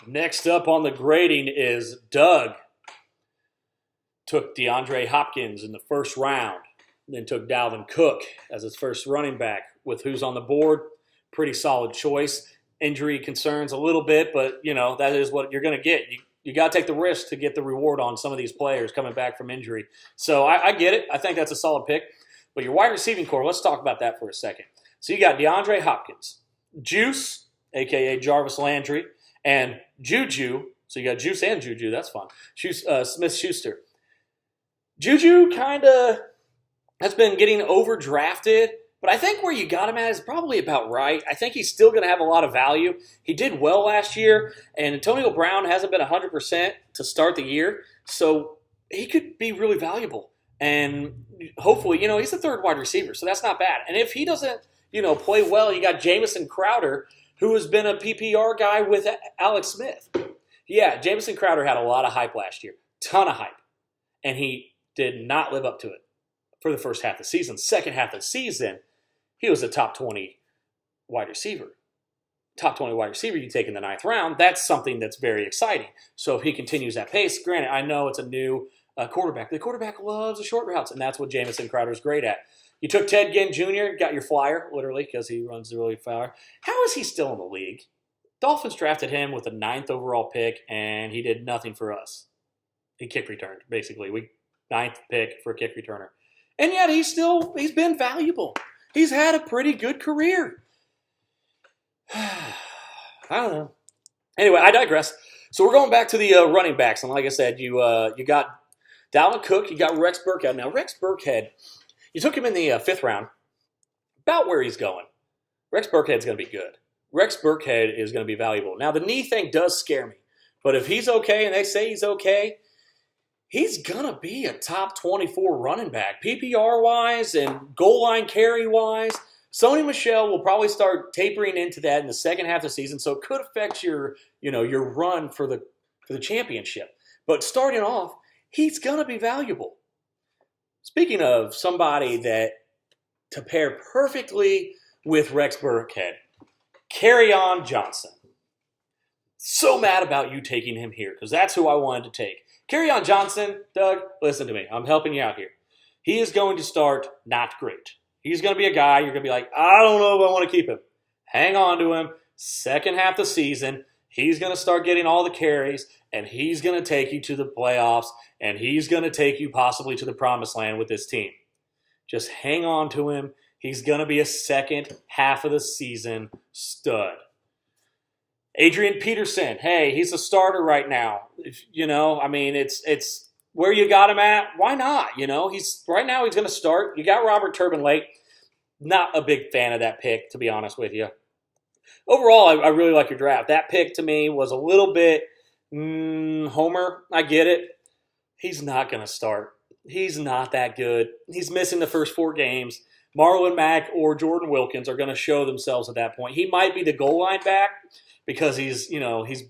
Next up on the grading is Doug. Took DeAndre Hopkins in the first round, then took Dalvin Cook as his first running back. With who's on the board, pretty solid choice. Injury concerns a little bit, but that is what you're going to get. You got to take the risk to get the reward on some of these players coming back from injury. So I get it. I think that's a solid pick. But your wide receiving core, let's talk about that for a second. So you got DeAndre Hopkins, Juice, a.k.a. Jarvis Landry, and Juju. So you got Juice and Juju. That's fun. Smith-Schuster. Juju kind of has been getting overdrafted, but I think where you got him at is probably about right. I think he's still going to have a lot of value. He did well last year, and Antonio Brown hasn't been 100% to start the year, so he could be really valuable. And hopefully, he's the third wide receiver, so that's not bad. And if he doesn't, play well, you got Jamison Crowder, who has been a PPR guy with Alex Smith. Yeah, Jamison Crowder had a lot of hype last year, ton of hype, and he did not live up to it for the first half of the season. Second half of the season, he was a top 20 wide receiver. Top 20 wide receiver you take in the ninth round, that's something that's very exciting. So if he continues that pace, granted, I know it's a new quarterback. The quarterback loves the short routes, and that's what Jamison Crowder's great at. You took Ted Ginn Jr., got your flyer, literally, because he runs the really far. How is he still in the league? Dolphins drafted him with the 9th overall pick, and he did nothing for us. He kick returned, basically. 9th pick for a kick returner. And yet he's been valuable. He's had a pretty good career. I don't know. Anyway, I digress. So we're going back to the running backs. And like I said, you got Dalvin Cook, you got Rex Burkhead. Now, Rex Burkhead, you took him in the 5th round. About where he's going. Rex Burkhead's going to be good. Rex Burkhead is going to be valuable. Now, the knee thing does scare me. But if he's okay and they say he's okay, he's going to be a top 24 running back. PPR-wise and goal line carry-wise, Sony Michel will probably start tapering into that in the second half of the season, so it could affect your run for the championship. But starting off, he's going to be valuable. Speaking of somebody that to pair perfectly with Rex Burkhead, Kerryon Johnson. So mad about you taking him here because that's who I wanted to take. Kerryon Johnson, Doug, listen to me. I'm helping you out here. He is going to start not great. He's going to be a guy you're going to be like, I don't know if I want to keep him. Hang on to him. Second half of the season, he's going to start getting all the carries, and he's going to take you to the playoffs, and he's going to take you possibly to the promised land with this team. Just hang on to him. He's going to be a second half of the season stud. Adrian Peterson, hey, he's a starter right now. It's where you got him at. Why not? He's right now he's going to start. You got Robert Turbin late. Not a big fan of that pick, to be honest with you. Overall, I really like your draft. That pick to me was a little bit homer. I get it. He's not going to start. He's not that good. He's missing the first 4 games. Marlon Mack or Jordan Wilkins are going to show themselves at that point. He might be the goal line back because he's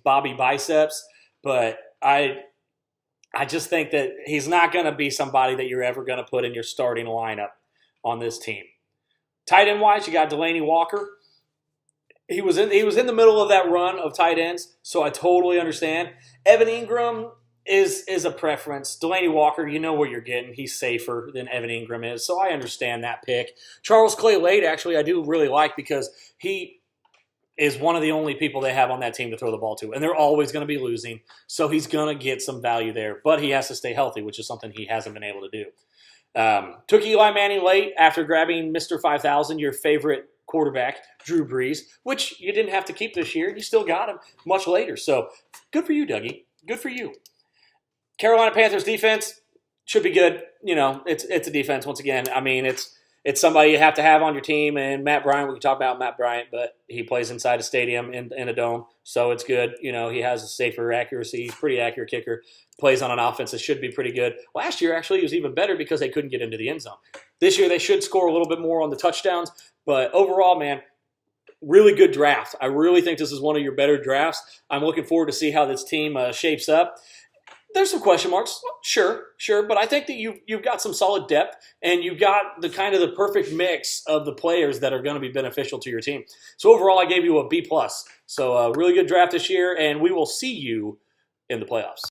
Bobby Biceps, but I just think that he's not going to be somebody that you're ever going to put in your starting lineup on this team. Tight end wise, you got Delanie Walker. He was in the middle of that run of tight ends, so I totally understand. Evan Ingram is a preference. Delanie Walker, you know what you're getting. He's safer than Evan Ingram is, so I understand that pick. Charles Clay Late, actually, I do really like because he is one of the only people they have on that team to throw the ball to, and they're always going to be losing, so he's going to get some value there, but he has to stay healthy, which is something he hasn't been able to do. Took Eli Manning late after grabbing Mr. 5000, your favorite quarterback, Drew Brees, which you didn't have to keep this year. You still got him much later, so good for you, Dougie. Good for you. Carolina Panthers defense should be good. It's a defense once again. I mean, it's somebody you have to have on your team. And Matt Bryant, we can talk about Matt Bryant, but he plays inside a stadium in a dome, so it's good. He has a safer accuracy. He's a pretty accurate kicker. Plays on an offense that should be pretty good. Last year, actually, he was even better because they couldn't get into the end zone. This year, they should score a little bit more on the touchdowns. But overall, man, really good draft. I really think this is one of your better drafts. I'm looking forward to see how this team shapes up. There's some question marks, sure, but I think that you've got some solid depth, and you've got the kind of the perfect mix of the players that are going to be beneficial to your team. So overall, I gave you a B+. So a really good draft this year, and we will see you in the playoffs.